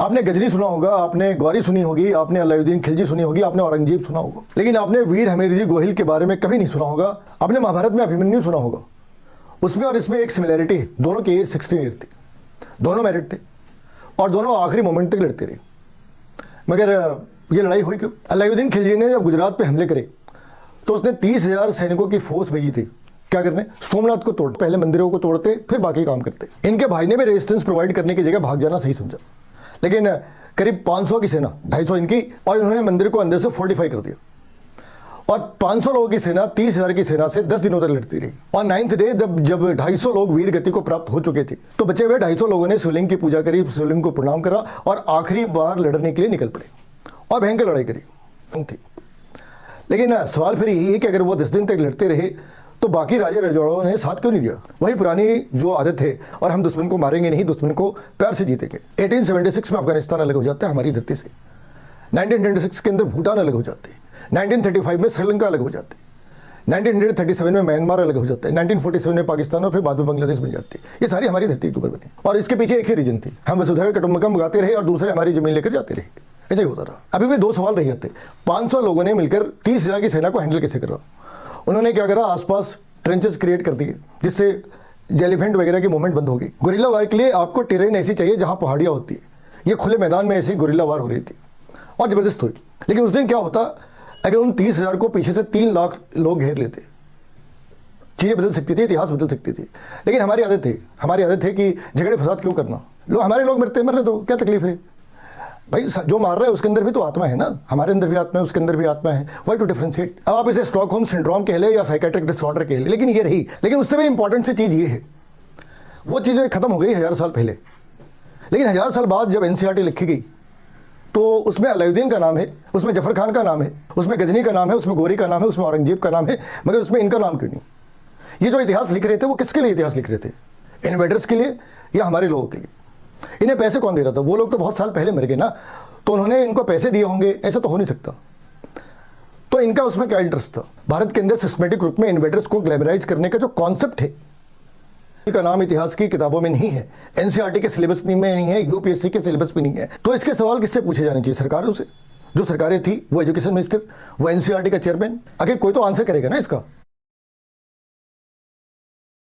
आपने गजनी सुना होगा, आपने गौरी सुनी होगी, आपने अलाउद्दीन खिलजी सुनी होगी, आपने औरंगजेब सुना होगा, लेकिन आपने वीर हमीरजी गोहिल के बारे में कभी नहीं सुना होगा। आपने महाभारत में अभिमन्यु सुना होगा। उसमें और इसमें एक सिमिलैरिटी है, दोनों की एज 16 ईयर थी, दोनों मैरिड थे और दोनों आखिरी मोमेंट तक लड़ते रहे। मगर ये लड़ाई हुई क्यों? अलाउद्दीन खिलजी ने जब गुजरात पे हमले करे तो उसने 30,000 सैनिकों की फोर्स भेजी थी। क्या करने? सोमनाथ को तोड़, पहले मंदिरों को तोड़ते फिर बाकी काम करते। इनके भाई ने भी रेजिस्टेंस प्रोवाइड करने की जगह भाग जाना सही समझा, लेकिन करीब 500 की सेना, 250 इनकी, और इन्होंने मंदिर को अंदर से फोर्टिफाई कर दिया। और 500 लोगों की सेना 30,000 की सेना से 10 दिनों तक लड़ती रही। और 9th डे जब 250 लोग वीर गति को प्राप्त हो चुके थे तो बचे हुए 250 लोगों ने शिवलिंग की पूजा करी, शिवलिंग को प्रणाम करा और आखिरी बार लड़ने के लिए निकल पड़े और भयंकर लड़ाई करी थी। लेकिन सवाल फिर यही है कि अगर वो 10 दिन तक लड़ते रहे तो बाकी राजे रजवाड़ों ने साथ क्यों नहीं दिया? वही पुरानी जो आदत है, और हम दुश्मन को मारेंगे नहीं, दुश्मन को प्यार से जीतेंगे। 1876 में अफगानिस्तान अलग हो जाता है हमारी धरती से, 1926 के अंदर भूटान अलग हो जाते हैं, 1935 में श्रीलंका अलग हो जाते हैं, 1937 में म्यांमार अलग हो जाता है, 1947 में पाकिस्तान और फिर बाद में बांग्लादेश बन जाती है। ये सारी हमारी धरती के ऊपर बने और इसके पीछे एक ही रीजन थी, हम वसुधैव कुटुंबकम गाते रहे और दूसरे हमारी जमीन लेकर जाते रहे। ऐसे ही होता रहा। अभी भी 2 सवाल रह जाते। 500 लोगों ने मिलकर 30,000 की सेना को हैंडल कैसे करा? उन्होंने क्या करा? आसपास ट्रेंचेस क्रिएट कर दिए जिससे एलिफेंट वगैरह की मूवमेंट बंद होगी। गुरिल्ला वार के लिए आपको टेरेन ऐसी चाहिए जहां पहाड़ियां होती है। ये खुले मैदान में ऐसी गुरिल्ला वार हो रही थी और जबरदस्त हुई। लेकिन उस दिन क्या होता, अगर उन 30,000 को पीछे से 3 लाख लोग घेर लेते, चीजें बदल सकती थी, इतिहास बदल सकती थी। लेकिन हमारी आदत है कि झगड़े फसाद क्यों करना? हमारे लोग मरने दो, क्या तकलीफ है भाई? जो मार रहा है उसके अंदर भी तो आत्मा है ना, हमारे अंदर भी आत्मा है, उसके अंदर भी आत्मा है। Why to differentiate? अब आप इसे स्टॉकहोम सिंड्रोम कह ले या साइकेट्रिक डिसऑर्डर कह ले, लेकिन ये रही। लेकिन उससे भी इंपॉर्टेंट सी चीज़ ये है, वो चीज़ खत्म हो गई 1000 साल पहले, लेकिन 1000 साल बाद जब NCERT लिखी गई तो उसमें अलाउद्दीन का नाम है, उसमें जफर खान का नाम है, उसमें गजनी का नाम है, उसमें गोरी का नाम है, उसमें औरंगजेब का नाम है, मगर उसमें इनका नाम क्यों नहीं? ये जो इतिहास लिख रहे थे वो किसके लिए इतिहास लिख रहे थे? इन्वेडर्स के लिए या हमारे लोगों के लिए? इन्हें पैसे कौन दे रहा था? वो लोग तो बहुत साल पहले मर गए ना, तो उन्होंने इनको पैसे दिए होंगे, ऐसा तो हो नहीं सकता। तो इनका उसमें क्या इंटरेस्ट था? भारत के अंदर सिस्टमेटिक रूप में इन्वेडर्स को ग्लैमराइज करने का जो कॉन्सेप्ट है, का नाम इतिहास की किताबों में नहीं है, NCERT के सिलेबस में नहीं है, UPSC के सिलेबस में नहीं है। तो इसके सवाल किससे पूछे जाने चाहिए? सरकारों से। जो सरकारें थी, वो एजुकेशन मिनिस्टर, वो NCERT का चेयरमैन, आखिर कोई तो आंसर करेगा ना इसका।